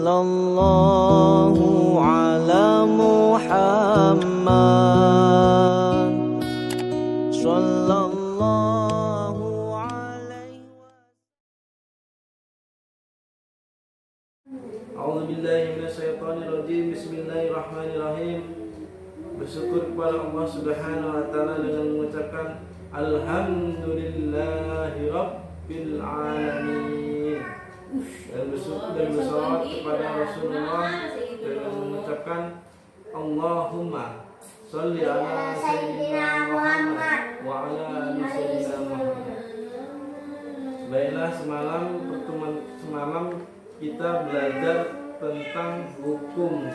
Sallallahu ala Muhammad. Sallallahu alaihi. A'udzubillahi minasyaitonirrajim. Bismillahirrahmanirrahim. Bersyukur kepada Allah Subhanahu wa taala dengan mengucapkan alhamdulillahi rabbil alamin. Dan bersalawat kepada Rasulullah dengan mengucapkan Allahumma sholli ala sayyidina Muhammad wa ala ali sayyidina Muhammad. Baiklah, semalam kita belajar tentang hukum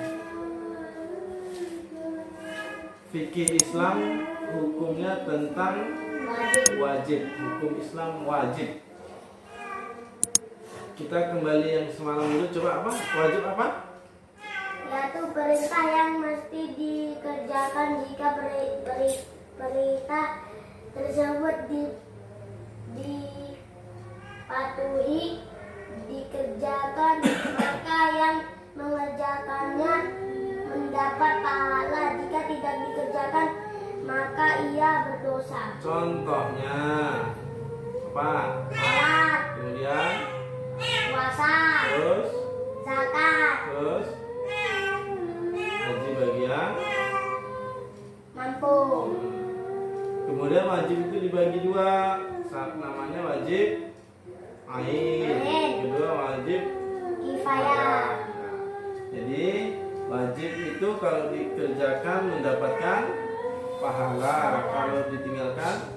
fikih Islam, hukumnya tentang wajib, hukum Islam wajib. Kita kembali yang semalam dulu, coba apa? Wajib apa? Yaitu perintah yang mesti dikerjakan jika perintah tersebut dipatuhi, dikerjakan, maka yang mengerjakannya mendapat pahala. Jika tidak dikerjakan, maka ia berdosa. Contohnya apa? Salat, Kemudian puasa, terus zakat, haji bagian. mampu. Kemudian wajib itu dibagi dua, namanya wajib ain, kedua wajib Kifayah. Jadi wajib itu kalau dikerjakan mendapatkan pahala, kalau ditinggalkan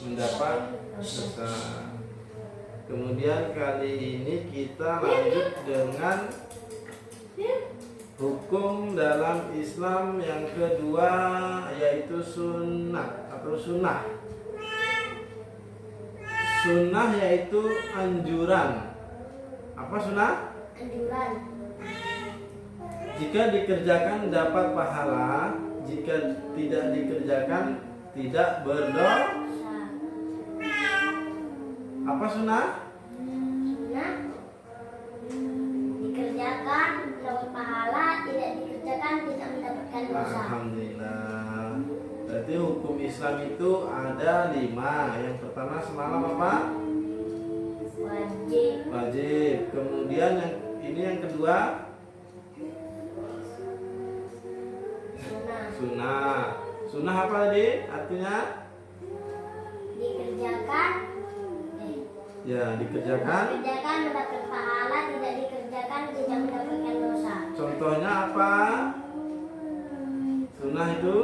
mendapat dosa. Kemudian kali ini kita lanjut dengan hukum dalam Islam yang kedua, yaitu sunnah atau sunnah. Sunnah yaitu anjuran. Apa sunnah? Anjuran. Jika dikerjakan dapat pahala, jika tidak dikerjakan tidak berdosa. Apa sunnah? Sunnah dikerjakan mendapat pahala, tidak dikerjakan tidak mendapatkan dosa. Alhamdulillah. Berarti hukum Islam itu ada 5. Yang pertama semalam apa? Wajib. Wajib. Kemudian yang kedua Sunnah sunnah. Sunnah apa tadi? Artinya dikerjakan, ya dikerjakan. dikerjakan mendapat pahala, tidak dikerjakan tidak mendapatkan dosa. Contohnya apa? Sunnah itu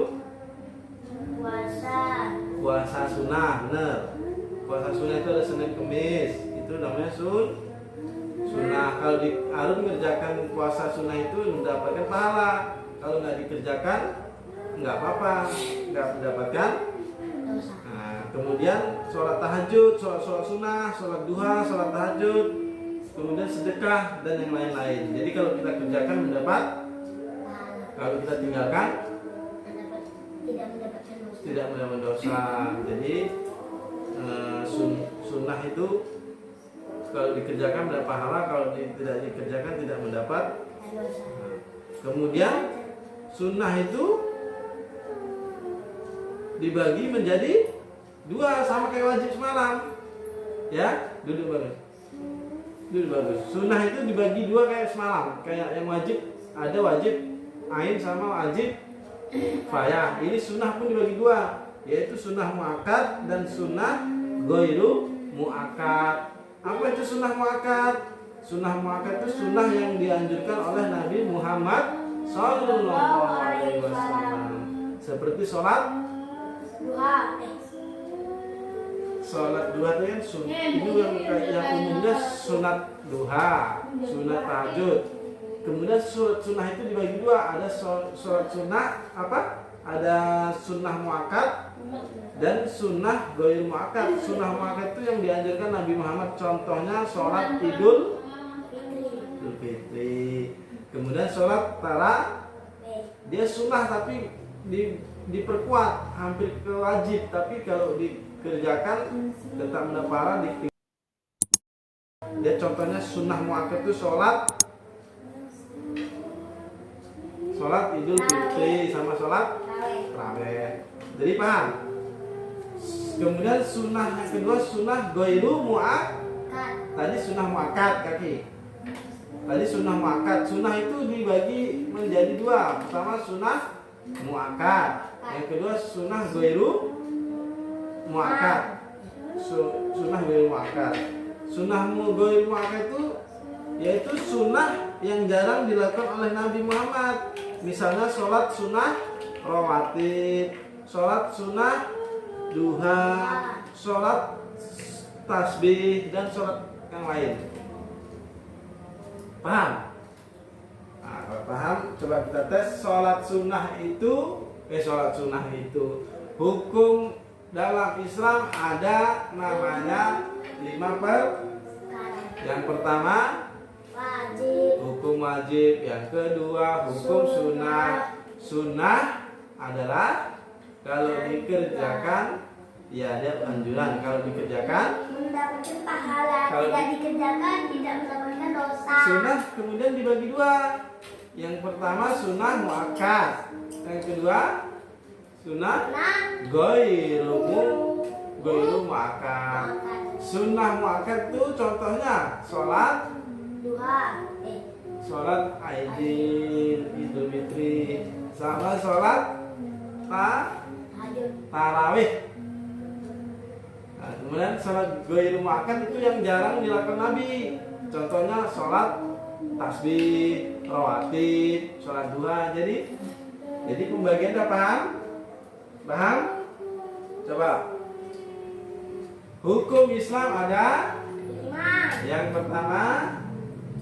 puasa sunnah, bener. Puasa sunnah itu ada Senin Kemis, itu namanya sunnah. Kalau di Arun mengerjakan puasa sunnah itu mendapatkan pahala. Kalau nggak dikerjakan nggak apa-apa, nggak mendapatkan Dosa. Nah, kemudian sholat tahajud, sholat sunnah, sholat duha, sholat tahajud, kemudian sedekah dan yang lain-lain. Jadi kalau kita kerjakan mendapat, Pahala. kalau kita tinggalkan Tidak mendapatkan dosa. tidak mendapat dosa. Jadi sunnah itu kalau dikerjakan mendapat pahala, kalau tidak dikerjakan tidak mendapat. Dosa. Kemudian sunnah itu dibagi menjadi 2 sama kayak wajib semalam. Ya, duduk bagus. Duduk bagus. Sunnah itu dibagi 2 kayak semalam. Kayak yang wajib, ada wajib ain sama wajib kifayah. Ini sunnah pun dibagi 2, yaitu sunnah muakkad dan sunnah ghairu muakkad. Apa itu sunnah muakkad? Sunnah muakkad itu sunnah yang dianjurkan oleh Nabi Muhammad Sallallahu Alaihi Wasallam. Seperti sholat Duha. Sholat duha itu kan itu yang umumnya sunat duha, sunat tahajud. Kemudian sunnah itu dibagi 2, ada sholat sunnah apa? Ada sunnah muakkad dan sunnah ghair muakkad. Sunnah muakkad itu yang dianjurkan Nabi Muhammad, contohnya sholat Idul Fitri. Kemudian sholat tarawih, dia sunnah tapi diperkuat hampir ke wajib, tapi kalau dikerjakan tetap mendapat pahala. Dia contohnya sunnah muakkad itu sholat sholat Idul Fitri sama sholat Tarawih. tarawih. Jadi paham? Kemudian sunnah yang kedua sunnah goiru mu'ak. Kan. Tadi sunnah mu'akad kaki. Tadi sunnah mu'akad. Sunnah itu dibagi menjadi dua. Pertama sunnah mu'akad. Yang kedua sunnah goiru mu'akad. Sunnah goiru mu'akad. Sunnah goiru mu'akad itu yaitu sunnah yang jarang dilakukan oleh Nabi Muhammad. Misalnya sholat sunnah rawatib, sholat sunnah duha, sholat tasbih, dan sholat yang lain. Paham? Nah, kalau paham, coba kita tes sholat sunnah itu hukum dalam Islam ada namanya 5 Yang pertama Wajib. hukum wajib, yang kedua hukum sunnah. Sunnah adalah kalau dikerjakan ya ada anjuran, kalau dikerjakan Mendapatkan pahala. Kalau Tidak dikerjakan tidak mendapatkan dosa. sunnah. Kemudian dibagi dua, yang pertama sunnah muakkad, yang kedua sunnah Nah, goiru muakkad. Sunnah muakkad itu contohnya sholat duha. sholat Idul Fitri sama sholat Tahajud. tarawih. Nah, kemudian sholat goiru muakkad itu yang jarang dilakukan Nabi. Contohnya sholat tasbih, rawatib, sholat duha. Jadi pembagian udah paham? Paham? Coba. Hukum Islam ada 5. yang pertama,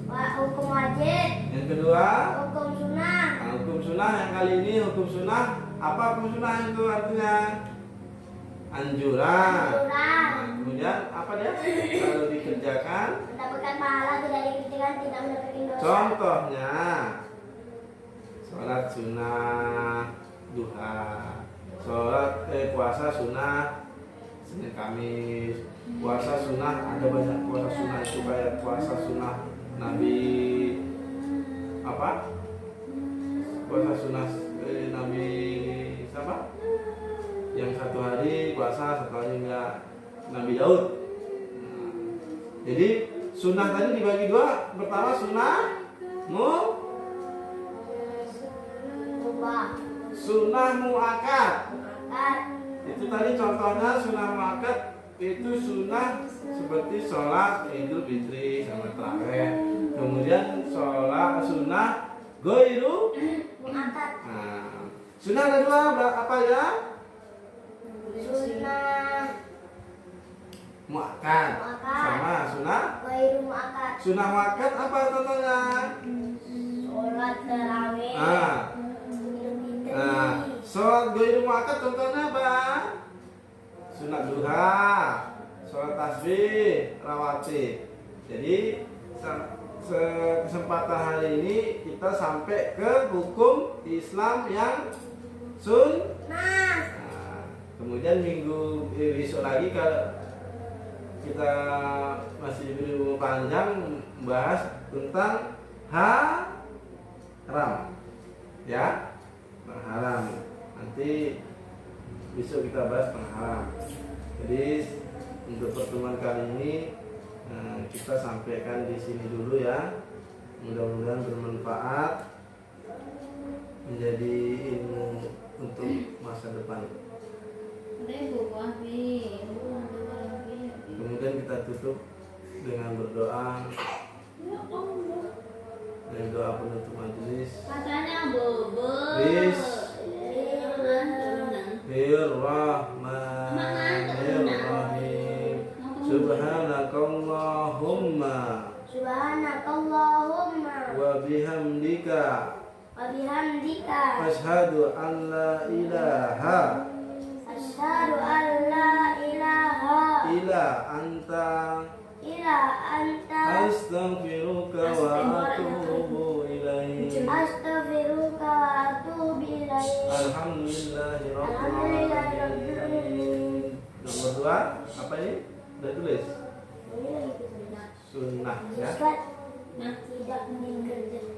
Hukum wajib. yang kedua, Hukum sunnah. nah, hukum sunnah. Yang kali ini hukum sunnah. Apa hukum sunnah itu artinya? Anjuran. Anjuran. Nah, kemudian apa dia? Kalau dikerjakan, Mendapatkan pahala, tidak dikerjakan tidak mendapatkan dosa. contohnya sholat sunnah duha, sholat puasa sunnah Senin Kamis, puasa sunnah, ada banyak puasa sunnah itu kayak puasa sunnah Nabi apa? Puasa sunnah Nabi siapa? Yang satu hari puasa, satu hari enggak, Nabi Daud. Nah, jadi sunnah tadi dibagi dua. Pertama sunnah Ubah. sunnah muakkad. Kan. Itu tadi contohnya sunnah muakkad itu sunnah seperti sholat Idul Fitri sama tarawih. Kemudian sholat sunnah goiru. Muakkad. Nah, sunnah ada dua, apa ya? Sunnah Muakkad sama sunnah. goiru muakkad. Sunnah muakkad apa contohnya? Sholat tarawih. Nah, Idul Fitri. nah, sholat goiru muakkad contohnya apa? Sunat duha, sholat tasbih, rawatib. Jadi kesempatan hari ini kita sampai ke hukum Islam yang Nah, Nah, kemudian besok lagi kalau kita masih diberi panjang membahas tentang haram, ya, haram. Nanti besok kita bahas tentang haram. Jadi untuk pertemuan kali ini kita sampaikan di sini dulu ya. Mudah-mudahan bermanfaat, menjadi ilmu untuk masa depan. Kemudian kita tutup dengan berdoa, dengan doa penutup majelis. Katanya bobo. Bismillahirrahmanirrahim. Subhanakallahumma subhanakallahumma wa bihamdika wa bihamdika asyhadu an la ilaha asyhadu an la ilaha illa anta illa anta astaghfiruka wa atubu ilaik. astaghfiruka wa atubu ilaik. Alhamdulillahirrahmanirrahim. Nomor 2 apa ini? Udah tulis? Ini lagi kerja. Sunnah ya. Ustaz, tidak mending kerja.